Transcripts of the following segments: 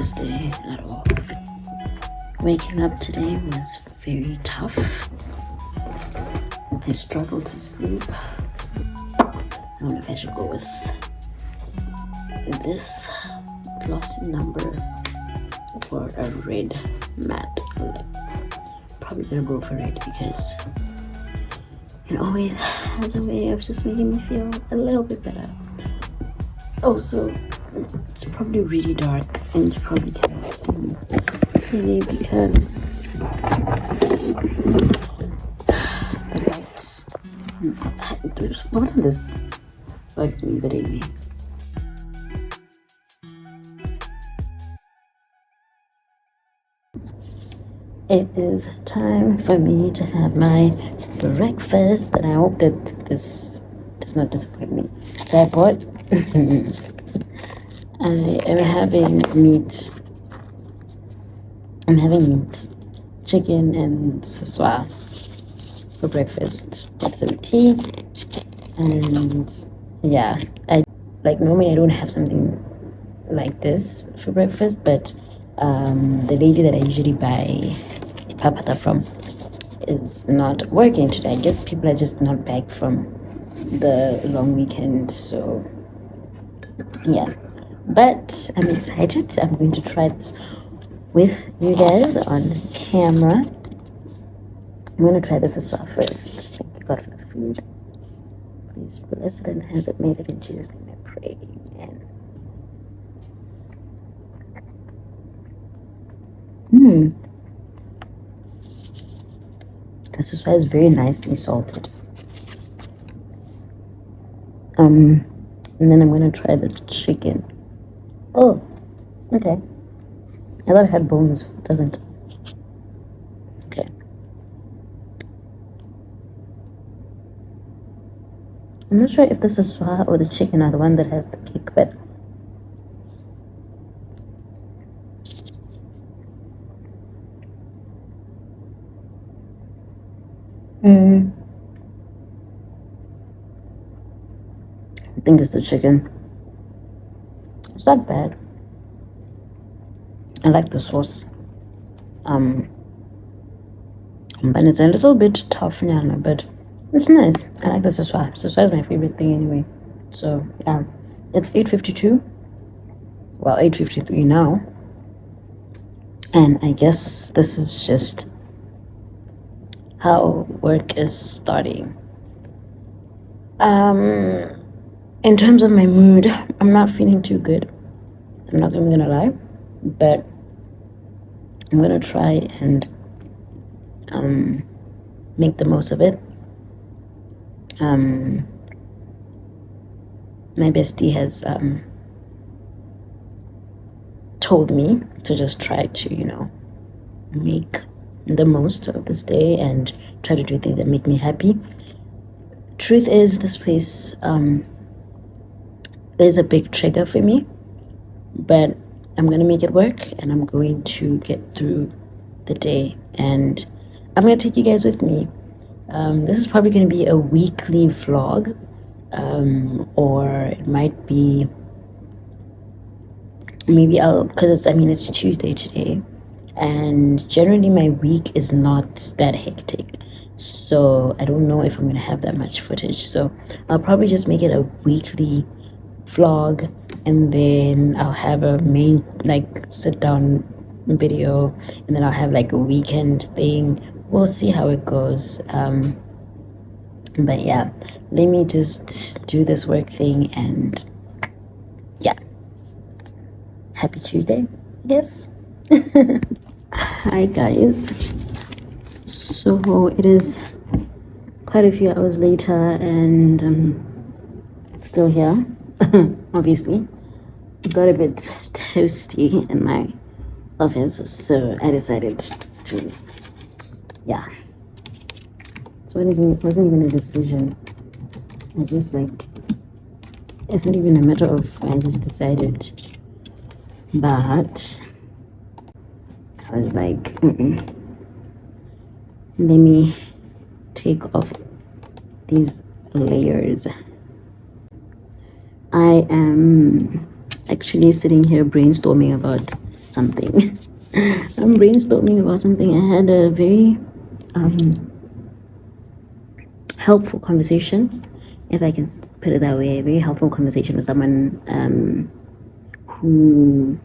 this day at all. Waking up today was very tough. I struggled to sleep. I don't know if I should go with this glossy number or a red matte. Probably gonna go for red because it always has a way of just making me feel a little bit better. Also, it's probably really dark and you probably can't see me clearly because the lights. What is this? Bugs me, but anyway. It is time for me to have my breakfast, and I hope that this does not disappoint me. So I bought I am having meat. I'm having meat, chicken, and saswa for breakfast with some tea. And yeah, I normally I don't have something like this for breakfast, but the lady that I usually buy papata from is not working today. I guess people are just not back from the long weekend, so yeah. But I'm excited. I'm going to try this with you guys on camera. I'm going to try this as well first. Thank you God for the food. Please bless it and has it made it in Jesus' name I pray. Amen. This is why it's very nicely salted. And then I'm gonna try the chicken. Oh, okay. I thought it had bones. It doesn't. Okay. I'm not sure if the saswa or the chicken are the one that has the kick, but I think it's the chicken. It's not bad. I like the sauce. But it's a little bit tough now, but it's nice. I like the saswa. Saswa is my favorite thing anyway. So yeah, it's 8:52. Well, 8:53 now. And I guess this is just how work is starting. In terms of my mood, I'm not feeling too good. I'm not even gonna lie, but I'm gonna try and make the most of it. My bestie has told me to just try to, make the most of this day and try to do things that make me happy. Truth is, this place is a big trigger for me, but I'm gonna make it work and I'm going to get through the day, and I'm gonna take you guys with me. This is probably gonna be a weekly vlog, or it might be because it's Tuesday today, and generally my week is not that hectic, so I don't know if I'm gonna have that much footage, so I'll probably just make it a weekly vlog, and then I'll have a main sit down video, and then I'll have a weekend thing. We'll see how it goes. But yeah, let me just do this work thing, and yeah, happy Tuesday, I guess. Hi guys, so it is quite a few hours later, and it's still here. Obviously it got a bit toasty in my office, so I decided to, yeah. So it wasn't even a decision. I just it's not even a matter of I just decided, but I was like, let me take off these layers. I am actually sitting here brainstorming about something. I'm brainstorming about something. I had a very helpful conversation, if I can put it that way, a very helpful conversation with someone who,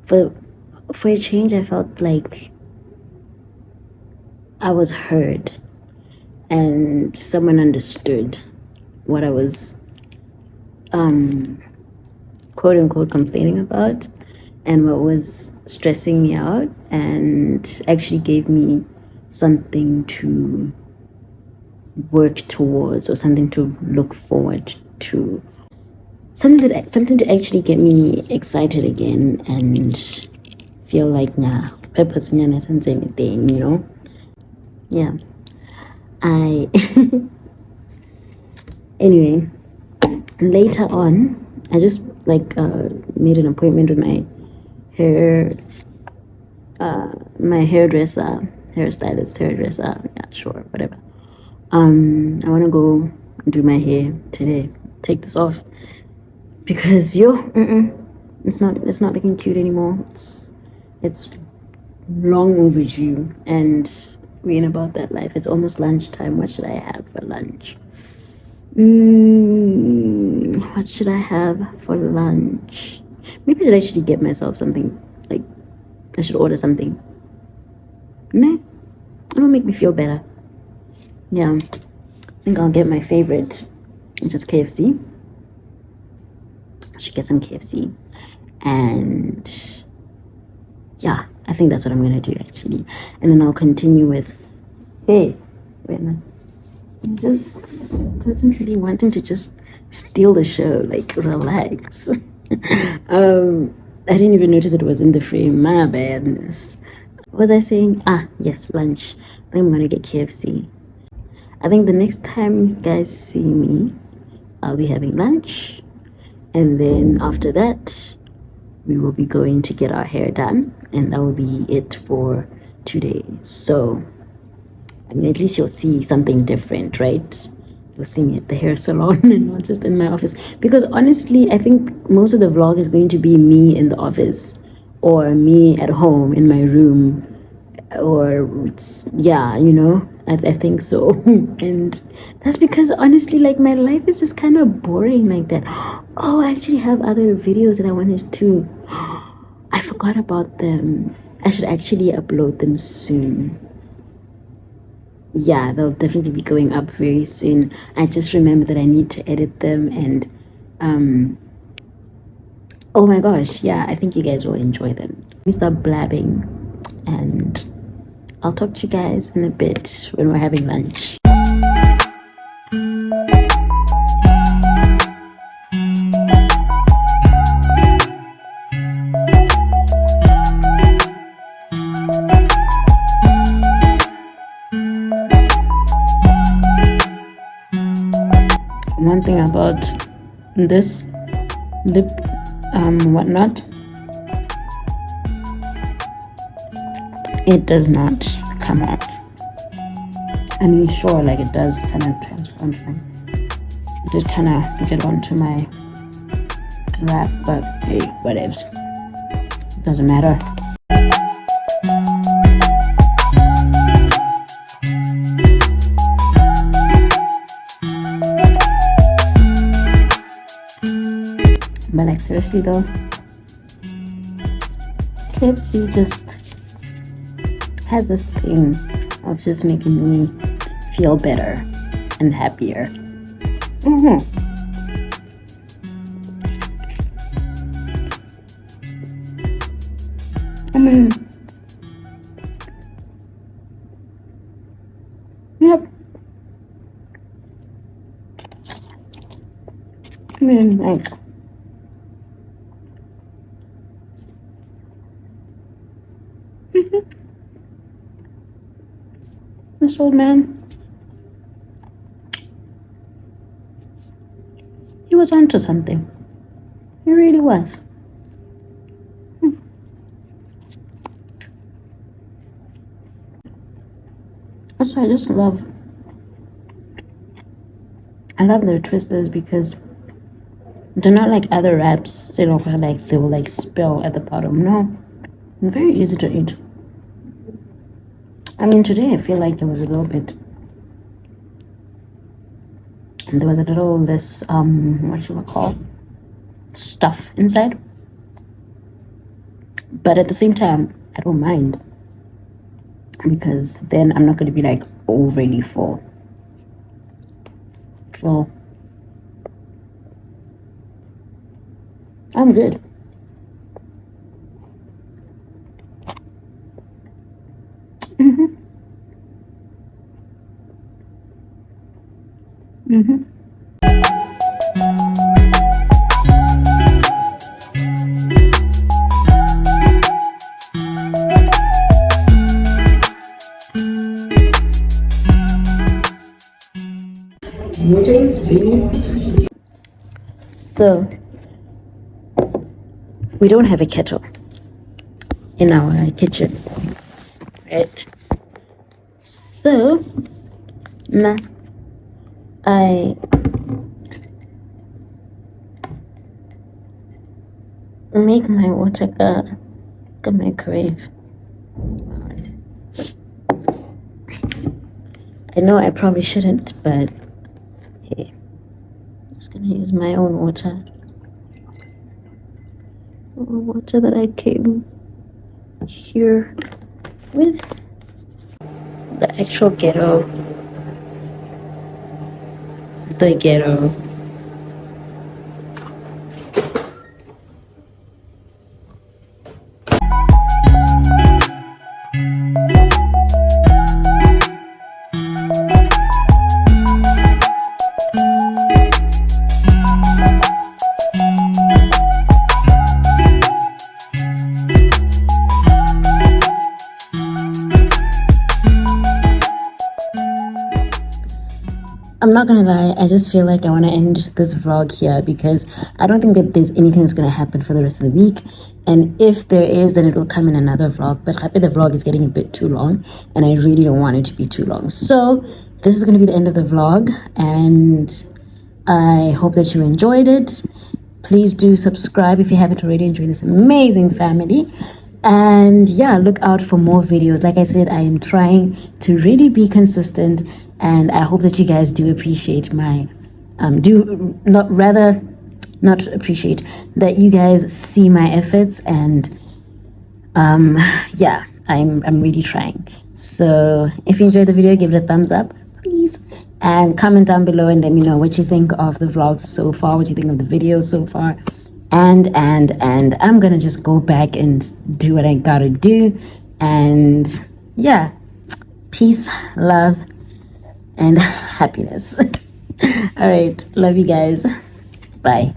for a change, I felt like I was heard and someone understood what I was quote unquote complaining about and what was stressing me out, and actually gave me something to work towards or something to look forward to, something to actually get me excited again and feel like nah, purpose isn't anything, you know. Yeah, I anyway, later on I just like made an appointment with my hairdresser, yeah, sure, whatever. I want to go do my hair today, take this off, because it's not looking cute anymore. It's long overdue, and we're in about that life. It's almost lunchtime. What should I have for lunch? What should I have for lunch? Maybe I should actually get myself something. Like, I should order something. Nah, it'll make me feel better. Yeah, I think I'll get my favorite, which is KFC. I should get some KFC. And yeah, I think that's what I'm gonna do actually. And then I'll continue with, hey, wait a minute. I'm just constantly wanting to just steal the show, like relax. I didn't even notice it was in the frame, my badness. What was I saying? Yes, lunch. I think I'm gonna get KFC. I think the next time you guys see me, I'll be having lunch, and then after that we will be going to get our hair done, and that will be it for today. So I mean, at least you'll see something different, right? You'll see me at the hair salon and not just in my office. Because honestly, I think most of the vlog is going to be me in the office or me at home in my room, or yeah, you know, I think so. And that's because honestly, like, my life is just kind of boring like that. Oh, I actually have other videos that I wanted to, I forgot about them. I should actually upload them soon. Yeah, they'll definitely be going up very soon. I just remember that I need to edit them, and oh my gosh, yeah, I think you guys will enjoy them. Let me stop blabbing, and I'll talk to you guys in a bit when we're having lunch. One thing about this lip whatnot, it does not come off. I mean, sure, like, it does kind of transform from, it did kind of get onto my wrap, but hey, whatevs, it doesn't matter. But like, seriously though, KFC just has this thing of just making me feel better and happier. I mean, yep. I mean, like, this old man, he was onto something. He really was. Also, I love their twisters, because They're not like other wraps. They don't have like they will like spill at the bottom. No, very easy to eat. I mean, today I feel like there was a little bit. There was a little this what you call stuff inside, but at the same time, I don't mind because then I'm not going to be like overly full. So I'm good. Mm-hmm. Mm-hmm. Nutrients, really? So we don't have a kettle in our kitchen, right? So now I make my water ka microwave. I know I probably shouldn't, but hey, I'm just gonna use my own water. Water that I came here with. The actual ghetto. The ghetto. I'm not gonna lie, I just feel like I want to end this vlog here because I don't think that there's anything that's gonna happen for the rest of the week, and if there is, then it will come in another vlog. But happy the vlog is getting a bit too long and I really don't want it to be too long, so this is gonna be the end of the vlog, and I hope that you enjoyed it. Please do subscribe if you haven't already. Enjoyed this amazing family. And yeah, look out for more videos. Like I said, I am trying to really be consistent, and I hope that you guys do appreciate my not appreciate that you guys see my efforts, and yeah, I'm really trying. So if you enjoyed the video, give it a thumbs up, please, and comment down below and let me know what you think of the vlogs so far, what you think of the videos so far. And I'm gonna just go back and do what I gotta do. And yeah, peace, love, and happiness. All right, love you guys. Bye.